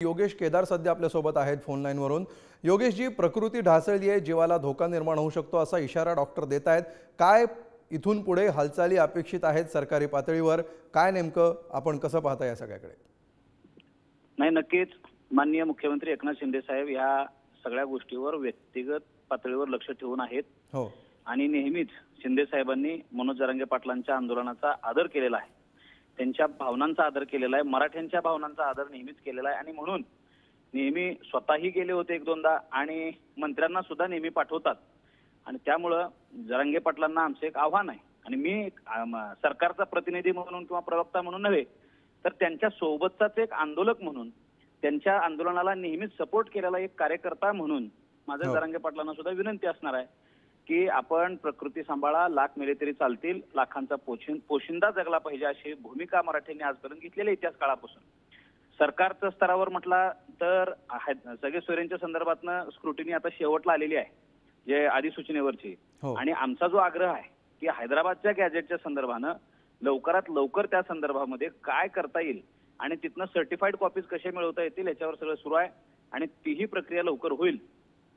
योगेश केदार सध्या आपल्या सोबत आहेत फोन लाईन वरून। योगेश जी, प्रकृती ढासळली आहे, जीवाला धोका निर्माण होऊ शकतो असा इशारा डॉक्टर देत आहेत। काय इथून पुढे हालचाली अपेक्षित आहेत सरकारी पातळीवर? काय नेमकं आपण कसं पाहता या सगळ्याकडे? नाही, नक्कीच माननीय मुख्यमंत्री एकनाथ शिंदे साहेब या सगळ्या गोष्टीवर व्यक्तिगत पातळीवर लक्ष ठेवून आहेत। हो, आणि नेहमीच शिंदे साहेबांनी मनोज जरांगे पाटलांच्या आंदोलनाचा आदर केलेला आहे, त्यांच्या भावनांचा आदर केलेला आहे, मराठ्यांच्या भावनांचा आदर नेहमीच केलेला आहे। आणि म्हणून नेहमी स्वतःही गेले होते एक दोनदा आणि मंत्र्यांना सुद्धा नेहमी पाठवतात। आणि त्यामुळं जरांगे पाटलांना आमचं एक आव्हान आहे आणि मी सरकारचा प्रतिनिधी म्हणून किंवा प्रवक्ता म्हणून नव्हे, तर त्यांच्या सोबतचाच एक आंदोलक म्हणून, त्यांच्या आंदोलनाला नेहमीच सपोर्ट केलेला एक कार्यकर्ता म्हणून माझं जरांगे पाटलांना सुद्धा विनंती असणार आहे की आपण प्रकृती सांभाळा, लाख मेले तरी चालतील, लाखांचा पोशिंदा जगला पाहिजे, अशी भूमिका मराठ्यांनी आजपर्यंत घेतलेली इतिहास काळापासून। सरकारच्या स्तरावर म्हटला तर सगळे सोयऱ्यांच्या संदर्भातनं स्क्रुटिनी आता शेवटला आलेली आहे, जे अधिसूचनेवरची। आणि आमचा जो आग्रह आहे की हैदराबादच्या गॅजेटच्या संदर्भानं लवकरात लवकर त्या संदर्भामध्ये काय करता येईल आणि तिथनं सर्टिफाईड कॉपीज कशा मिळवता येतील याच्यावर सगळं सुरू आहे आणि तीही प्रक्रिया लवकर होईल।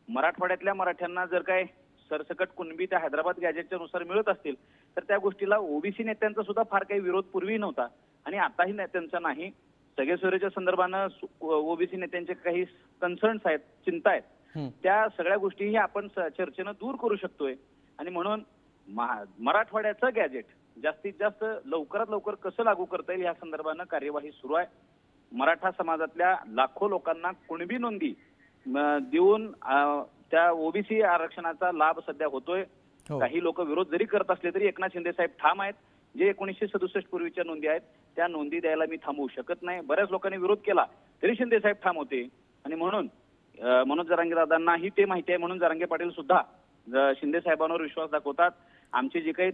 मराठवाड्यातल्या मराठ्यांना जर काय सरसकट कुणबी त्या हैदराबाद गॅजेटच्या नुसार मिळत असतील तर त्या गोष्टीला ओबीसी नेत्यांचा सुद्धा फार काही विरोध पूर्वी नव्हता आणि आताही नेत्यांचा नाही। सगळे सोयऱ्याच्या संदर्भानं ओबीसी नेत्यांचे काही कन्सर्न्स आहेत, चिंता आहेत, त्या सगळ्या गोष्टीही आपण चर्चेनं दूर करू शकतोय। आणि म्हणून मराठवाड्याचं गॅजेट जास्तीत जास्त लवकरात लवकर कसं लागू करता येईल या संदर्भानं कार्यवाही सुरू आहे। मराठा समाजातल्या लाखो लोकांना कुणबी नोंदी देऊन त्या ओबीसी आरक्षणाचा लाभ सध्या होतोय। काही लोक विरोध जरी करत असले तरी एकनाथ शिंदे साहेब ठाम आहेत, जे 1967 पूर्वीच्या नोंदी आहेत त्या नोंदी द्यायला मी थांबवू शकत नाही। बऱ्याच लोकांनी विरोध केला तरी शिंदे साहेब ठाम होते आणि म्हणून मनोज जरांगे दादांनाही ते माहिती आहे, म्हणून जरांगे पाटील सुद्धा शिंदे साहेबांवर विश्वास दाखवतात। आमचे जे काही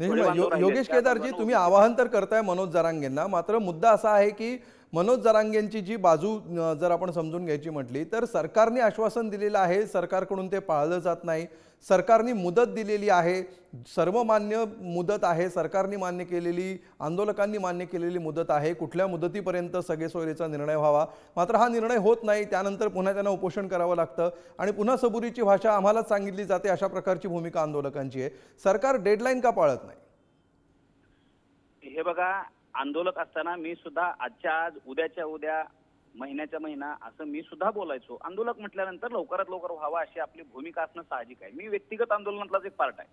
योगेश केदारजी, तुम्ही आवाहन तर करताय मनोज जरांगेंना, मात्र मुद्दा असा आहे की मनोज जरांगेंची जी बाजू जर आपण समजून घ्यायची म्हटली तर सरकारने आश्वासन दिलेलं आहे, सरकारकडून ते पाळलं जात नाही। सरकारने मुदत दिलेली आहे, सर्वमान्य मुदत आहे, सरकारने मान्य केलेली, आंदोलकांनी मान्य केलेली मुदत आहे, कुठल्या मुदतीपर्यंत सगळे सोयरेचा निर्णय व्हावा, मात्र हा निर्णय होत नाही। त्यानंतर पुन्हा त्यांना उपोषण करावं लागतं आणि पुन्हा सबुरीची भाषा आम्हालाच सांगितली जाते, अशा प्रकारची भूमिका आंदोलकांची आहे। सरकार डेडलाईन का पाळत नाही? हे बघा, आंदोलक असताना मी सुद्धा आजच्या आज, उद्याच्या उद्या, महिन्याच्या महिना असं मी सुद्धा बोलायचो। आंदोलक म्हटल्यानंतर लवकरात लवकर व्हावा अशी आपली भूमिका असणं साहजिक आहे। मी व्यक्तिगत आंदोलनातलाच एक पार्ट आहे,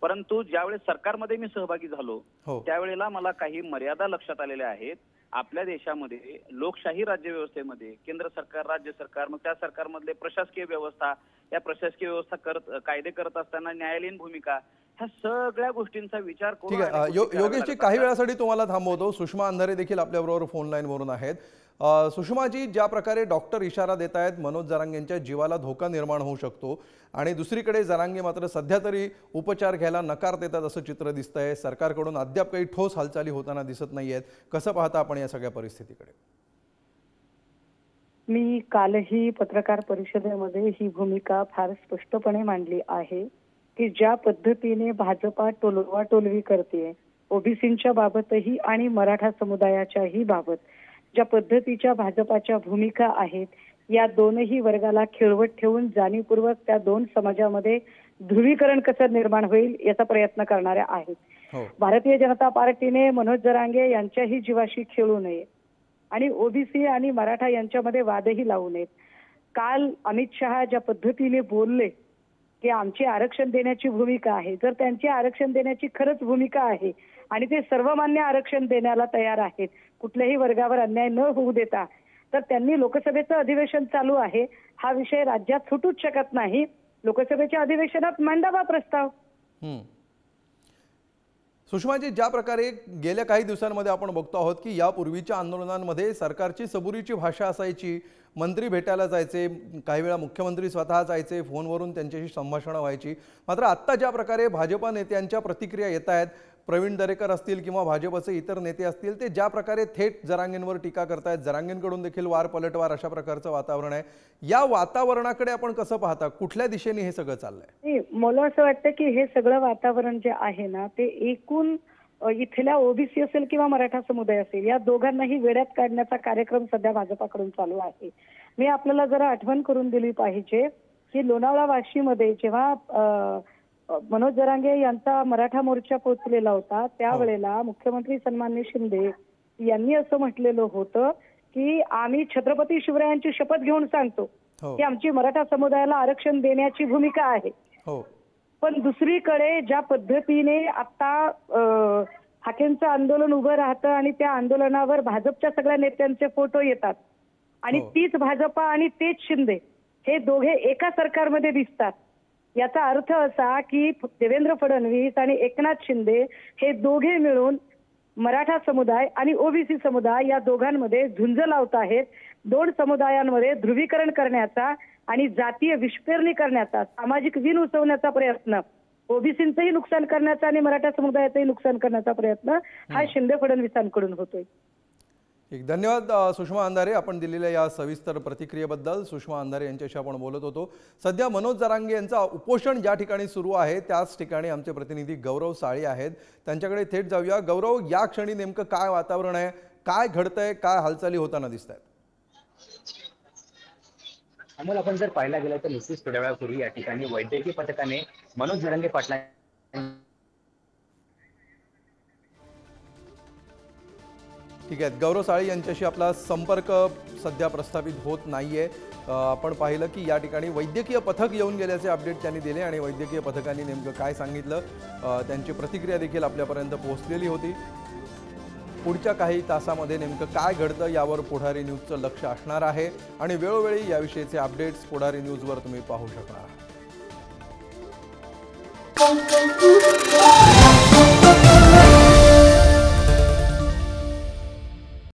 परंतु ज्यावेळेस सरकारमध्ये मी सहभागी झालो त्यावेळेला मला काही मर्यादा लक्षात आलेल्या आहेत। आपल्या देशामध्ये लोकशाही राज्यव्यवस्थेमध्ये केंद्र सरकार, राज्य सरकार, मग त्या सरकारमधले प्रशासकीय व्यवस्था, या प्रशासकीय व्यवस्था कायदे करत असताना न्यायालयीन भूमिका, ह्या सगळ्या गोष्टींचा विचार करून। ठीक आहे योगेशजी, काही वेळासाठी तुम्हाला थांबवतो। सुषमा अंधारे देखील आपल्याबरोबर फोन लाईन वरून आहेत। सुषमाजी, ज्या प्रकारे डॉक्टर इशारा देत आहेत मनोज जरांगेंच्या जीवाला धोका निर्माण होऊ शकतो आणि दुसरीकडे जरांगे मात्र सध्या तरी उपचार घ्यायला नकार देतात असं चित्र दिसतंय, सरकारकडून अद्याप काही ठोस हालचाली होताना दिसत नाहीयेत, कसं पाहता आपण या सगळ्या परिस्थितीकडे? मी कालही पत्रकार परिषदेमध्ये ही भूमिका फार स्पष्टपणे मांडली आहे की ज्या पद्धतीने भाजपा टोलवाटोलवी करते ओबीसींच्या बाबतही आणि मराठा समुदायाच्याही बाबत, ज्या पद्धतीच्या भाजपाच्या भूमिका आहेत, या दोनही वर्गाला खिळवत ठेवून जाणीवपूर्वक त्या दोन समाजामध्ये ध्रुवीकरण कसं निर्माण होईल याचा प्रयत्न करणाऱ्या आहेत। भारतीय जनता पार्टीने मनोज जरांगे यांच्याही जीवाशी खेळू नये आणि ओबीसी आणि मराठा यांच्यामध्ये वादही लावू नयेत। काल अमित शहा ज्या पद्धतीने बोलले की आमची आरक्षण देण्याची भूमिका आहे, जर त्यांची आरक्षण देण्याची खरंच भूमिका आहे आणि ते सर्वमान्य आरक्षण देण्याला तयार आहेत, कुठल्याही वर्गावर अन्याय न होऊ देता, तर त्यांनी लोकसभेचं अधिवेशन चालू आहे, हा विषय राज्यात सुटूच शकत नाही, लोकसभेच्या अधिवेशनात मांडावा प्रस्ताव। सुषमाजी, ज्या प्रकारे गेल्या काही दिवसांमध्ये आपण बघतो आहोत की यापूर्वीच्या आंदोलनांमध्ये सरकारची सबुरीची भाषा असायची, मंत्री भेटायला जायचे, काही वेळा मुख्यमंत्री स्वतः जायचे, फोनवरून त्यांच्याशी संभाषणं व्हायची, मात्र आत्ता ज्या प्रकारे भाजपा नेत्यांच्या प्रतिक्रिया येत आहेत, प्रवीण दरेकर असतील किंवा भाजपचे इतर नेते असतील, ते ज्या प्रकारे थेट जरांगेंवर टीका करतायत, जरांगेंकडून देखील वार पलटवार अशा प्रकारचं वातावरण आहे, या वातावरणाकडे आपण कसं पाहता? कुठल्या दिशेने हे सगळं चाललंय? मला असं वाटतं की हे सगळं वातावरण जे आहे ना ते एकूण इथल्या ओबीसी असेल किंवा मराठा समुदाय असेल, या दोघांनाही वेड्यात काढण्याचा कार्यक्रम सध्या भाजपाकडून चालू आहे. मी आपल्याला जरा आठवण करून दिली पाहिजे की लोणावळा वाशीमध्ये जेव्हा मनोज जरांगे यांचा मराठा मोर्चा पोहोचलेला होता, त्यावेळेला मुख्यमंत्री सन्माननीय शिंदे यांनी असं म्हटलेलं होतं की आम्ही छत्रपती शिवरायांची शपथ घेऊन सांगतो की आमची मराठा समुदायाला आरक्षण देण्याची भूमिका आहे. पण दुसरीकडे ज्या पद्धतीने आता हाकेंचं आंदोलन उभं राहतं आणि त्या आंदोलनावर भाजपच्या सगळ्या नेत्यांचे फोटो येतात आणि तीच भाजपा आणि तेच शिंदे हे दोघे एका सरकारमध्ये दिसतात. याचा अर्थ असा की देवेंद्र फडणवीस आणि एकनाथ शिंदे हे दोघे मिळून मराठा समुदाय आणि ओबीसी समुदाय या दोघांमध्ये झुंज लावत आहेत. दोन समुदायांमध्ये ध्रुवीकरण करण्याचा आणि जातीय विष्पेरणी करण्याचा, सामाजिक विण उसवण्याचा प्रयत्न, ओबीसींचंही नुकसान करण्याचा आणि मराठा समुदायाचंही नुकसान करण्याचा प्रयत्न हा शिंदे फडणवीसांकडून होतोय. एक धन्यवाद सुषमा अंधारे, आपण दिलेल्या या सविस्तर प्रतिक्रियेबद्दल. सुषमा अंधारे यांच्याशी आपण बोलत होतो. सध्या मनोज जरांगे यांचा उपोषण ज्या ठिकाणी सुरू आहे त्याच ठिकाणी आमचे प्रतिनिधी गौरव साळी आहेत, त्यांच्याकडे थेट जाऊया. गौरव, या क्षणी नेमकं काय वातावरण आहे, काय घडतंय, काय हालचाली होताना दिसत आहेत? अमोल, आपण जर पाहायला गेलं तर नुकतीच थोड्या वेळापूर्वी या ठिकाणी वैद्यकीय पथकाने मनोज जरांगे पाटला ठीक आहे, गौरव साळी यांच्याशी आपला संपर्क सध्या प्रस्थापित होत नाहीये. आपण पाहिलं की या ठिकाणी वैद्यकीय पथक येऊन गेल्याचे अपडेट त्यांनी दिले आणि वैद्यकीय पथकाने नेमकं काय सांगितलं त्यांची प्रतिक्रिया देखील आपल्यापर्यंत पोहोचलेली होती. पुढच्या काही तासामध्ये नेमकं काय घडतं यावर पुढारी न्यूजचं लक्ष असणार आहे आणि वेळोवेळी याविषयीचे अपडेट्स पुढारी न्यूजवर तुम्ही पाहू शकणार आहात.